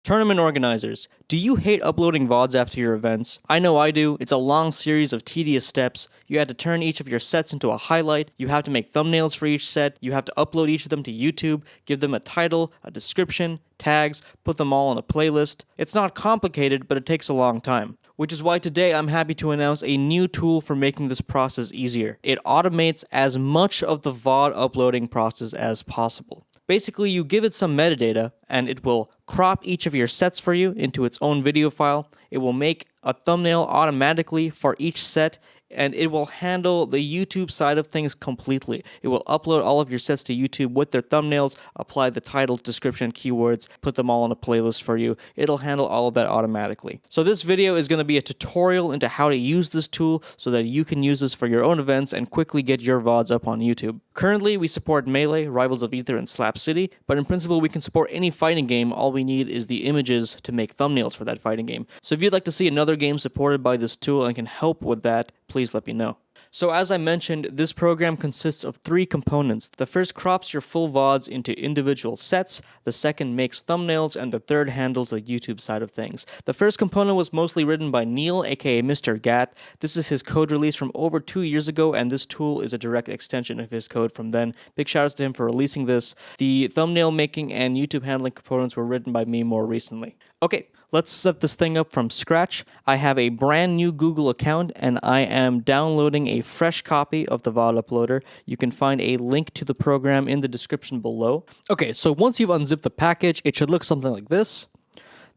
Tournament organizers, do you hate uploading VODs after your events? I know I do. It's a long series of tedious steps. You have to turn each of your sets into a highlight. You have to make thumbnails for each set. You have to upload each of them to YouTube, give them a title, a description, tags, put them all on a playlist. It's not complicated, but it takes a long time. Which is why today I'm happy to announce a new tool for making this process easier. It automates as much of the VOD uploading process as possible. Basically, you give it some metadata, and it will crop each of your sets for you into its own video file. It will make a thumbnail automatically for each set, and it will handle the YouTube side of things completely. It will upload all of your sets to YouTube with their thumbnails, apply the title, description, keywords, put them all on a playlist for you. It'll handle all of that automatically. So this video is going to be a tutorial into how to use this tool so that you can use this for your own events and quickly get your VODs up on YouTube. Currently, we support Melee, Rivals of Aether, and Slap City, but in principle, we can support any fighting game. All we need is the images to make thumbnails for that fighting game. So if you'd like to see another game supported by this tool and can help with that, please let me know. So as I mentioned, this program consists of 3 components. The first crops your full VODs into individual sets, the second makes thumbnails, and the third handles the YouTube side of things. The first component was mostly written by Neil, aka Mr. Gat. This is his code release from over 2 years ago, and this tool is a direct extension of his code from then. Big shoutouts to him for releasing this. The thumbnail making and YouTube handling components were written by me more recently. Okay, let's set this thing up from scratch. I have a brand new Google account and I am downloading a fresh copy of the VOD uploader. You can find a link to the program in the description below. Okay, so once you've unzipped the package, it should look something like this.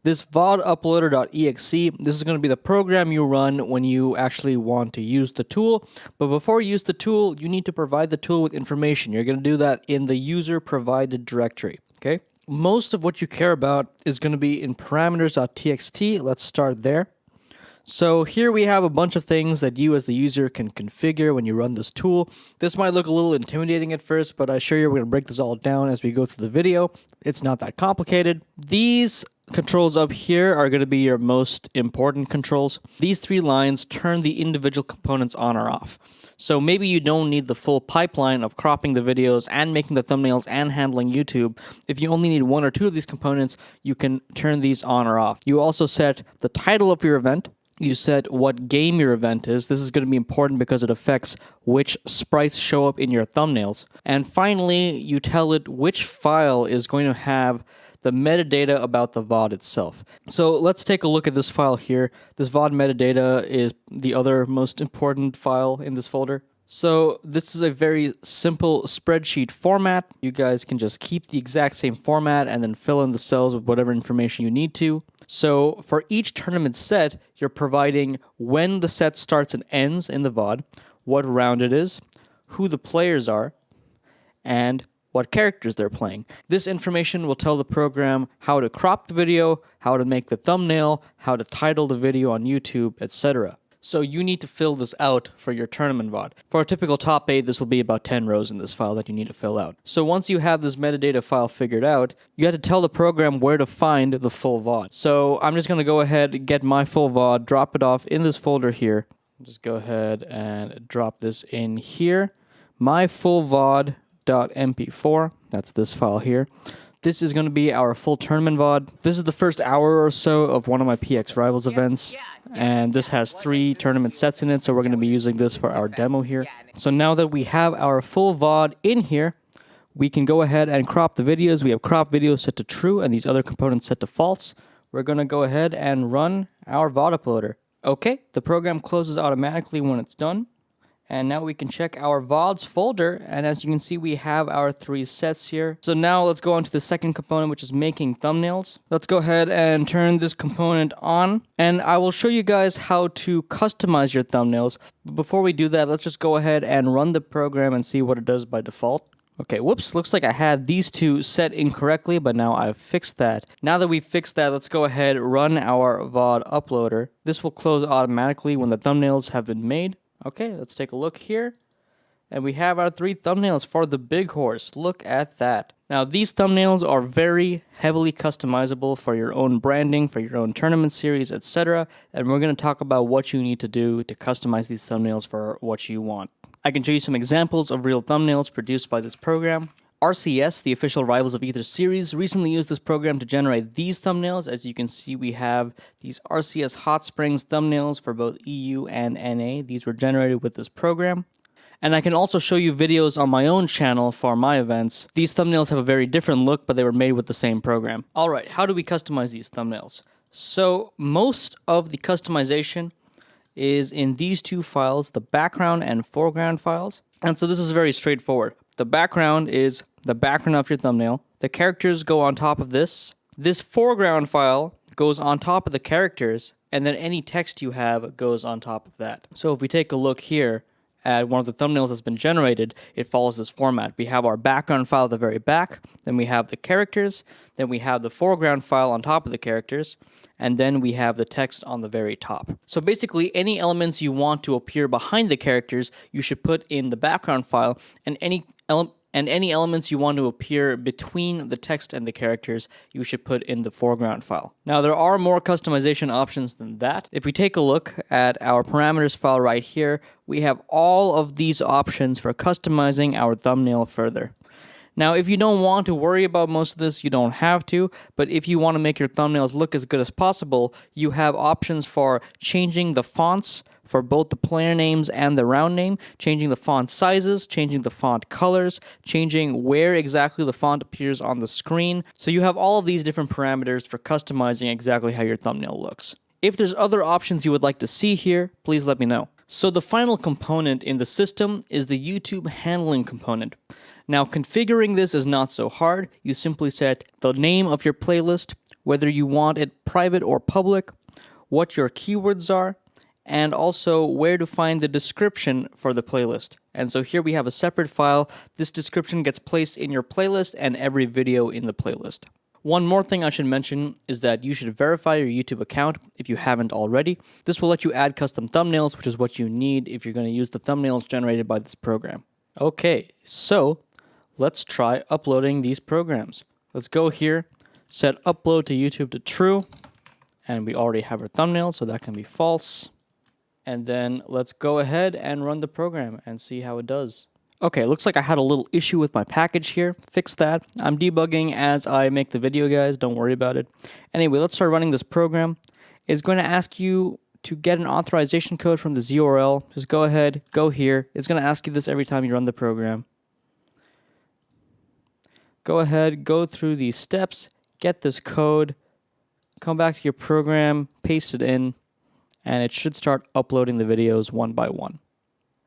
This VODuploader.exe, this is going to be the program you run when you actually want to use the tool. But before you use the tool, you need to provide the tool with information. You're going to do that in the user provided directory, okay? Most of what you care about is going to be in parameters.txt. Let's start there. So here we have a bunch of things that you as the user can configure when you run this tool. This might look a little intimidating at first, but I assure you we're going to break this all down as we go through the video. It's not that complicated. These controls up here are going to be your most important controls. These 3 lines turn the individual components on or off. So maybe you don't need the full pipeline of cropping the videos and making the thumbnails and handling YouTube. If you only need 1 or 2 of these components, you can turn these on or off. You also set the title of your event. You set what game your event is. This is going to be important because it affects which sprites show up in your thumbnails. And finally, you tell it which file is going to have the metadata about the VOD itself. So let's take a look at this file here. This VOD metadata is the other most important file in this folder. So this is a very simple spreadsheet format. You guys can just keep the exact same format and then fill in the cells with whatever information you need to. So for each tournament set, you're providing when the set starts and ends in the VOD, what round it is, who the players are, and what characters they're playing. This information will tell the program how to crop the video, how to make the thumbnail, how to title the video on YouTube, etc. So you need to fill this out for your tournament VOD. For a typical top 8, this will be about 10 rows in this file that you need to fill out. So once you have this metadata file figured out, you have to tell the program where to find the full VOD. So I'm just going to go ahead and get my full VOD, drop it off in this folder here. Just go ahead and drop this in here. My full VOD.mp4, that's this file here. This is going to be our full tournament VOD. This is the first hour or so of one of my PX Rivals events, and this has 3 tournament sets in it, so we're going to be using this for our demo here. So now that we have our full VOD in here, we can go ahead and crop the videos. We have crop videos set to true and these other components set to false. We're going to go ahead and run our VOD uploader. Okay, the program closes automatically when it's done. And now we can check our VODs folder, and as you can see, we have our 3 sets here. So now let's go on to the second component, which is making thumbnails. Let's go ahead and turn this component on, and I will show you guys how to customize your thumbnails. But before we do that, let's just go ahead and run the program and see what it does by default. Okay, whoops, looks like I had these 2 set incorrectly, but now I've fixed that. Now that we've fixed that, let's go ahead and run our VOD uploader. This will close automatically when the thumbnails have been made. Okay, let's take a look here. And we have our 3 thumbnails for the big horse. Look at that. Now, these thumbnails are very heavily customizable for your own branding, for your own tournament series, etc. And we're going to talk about what you need to do to customize these thumbnails for what you want. I can show you some examples of real thumbnails produced by this program. RCS, the official Rivals of Aether series, recently used this program to generate these thumbnails. As you can see, we have these RCS Hot Springs thumbnails for both EU and NA. These were generated with this program. And I can also show you videos on my own channel for my events. These thumbnails have a very different look, but they were made with the same program. Alright, how do we customize these thumbnails? So, most of the customization is in these two files, the background and foreground files. And so this is very straightforward. The background is the background of your thumbnail. The characters go on top of this. This foreground file goes on top of the characters, and then any text you have goes on top of that. So if we take a look here at one of the thumbnails that's been generated, it follows this format. We have our background file at the very back, then we have the characters, then we have the foreground file on top of the characters, and then we have the text on the very top. So basically, any elements you want to appear behind the characters, you should put in the background file, and any elements you want to appear between the text and the characters, you should put in the foreground file. Now, there are more customization options than that. If we take a look at our parameters file right here, we have all of these options for customizing our thumbnail further. Now, if you don't want to worry about most of this, you don't have to, but if you want to make your thumbnails look as good as possible, you have options for changing the fonts for both the player names and the round name, changing the font sizes, changing the font colors, changing where exactly the font appears on the screen. So you have all of these different parameters for customizing exactly how your thumbnail looks. If there's other options you would like to see here, please let me know. So the final component in the system is the YouTube handling component. Now, configuring this is not so hard. You simply set the name of your playlist, whether you want it private or public, what your keywords are, and also where to find the description for the playlist. And so here we have a separate file. This description gets placed in your playlist and every video in the playlist. One more thing I should mention is that you should verify your YouTube account if you haven't already. This will let you add custom thumbnails, which is what you need if you're going to use the thumbnails generated by this program. Okay, so let's try uploading these programs. Let's go here, set upload to YouTube to true, and we already have our thumbnail, so that can be false. And then let's go ahead and run the program and see how it does. Okay, looks like I had a little issue with my package here. Fix that. I'm debugging as I make the video, guys. Don't worry about it. Anyway, let's start running this program. It's going to ask you to get an authorization code from this URL. Just go ahead, go here. It's going to ask you this every time you run the program. Go ahead, go through these steps, get this code, come back to your program, paste it in, and it should start uploading the videos one by one.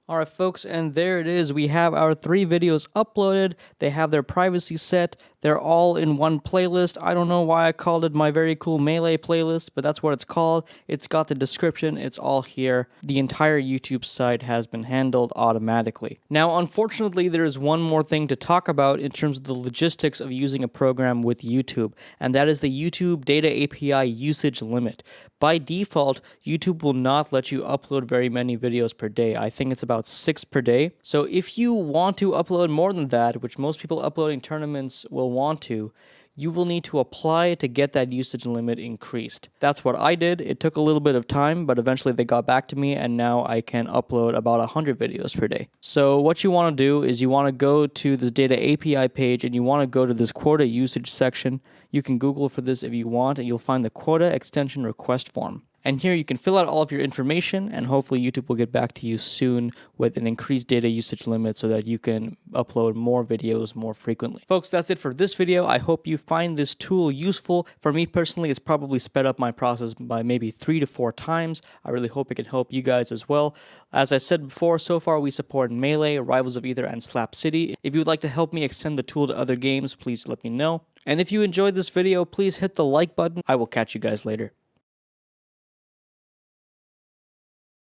Alright folks, and there it is. We have our 3 videos uploaded. They have their privacy set. They're all in one playlist. I don't know why I called it my very cool Melee playlist, but that's what it's called. It's got the description. It's all here. The entire YouTube site has been handled automatically. Now, unfortunately, there is one more thing to talk about in terms of the logistics of using a program with YouTube, and that is the YouTube Data API usage limit. By default, YouTube will not let you upload very many videos per day. I think it's about 6 per day. So if you want to upload more than that, which most people uploading tournaments will want to, you will need to apply to get that usage limit increased. That's what I did. It took a little bit of time, but eventually they got back to me, and now I can upload about 100 videos per day. So what you want to do is you want to go to this Data API page, and you want to go to this quota usage section. You can Google for this if you want, and you'll find the quota extension request form. And here you can fill out all of your information, and hopefully YouTube will get back to you soon with an increased data usage limit so that you can upload more videos more frequently. Folks, that's it for this video. I hope you find this tool useful. For me personally, it's probably sped up my process by maybe 3 to 4 times. I really hope it can help you guys as well. As I said before, so far we support Melee, Rivals of Aether, and Slap City. If you would like to help me extend the tool to other games, please let me know. And if you enjoyed this video, please hit the like button. I will catch you guys later.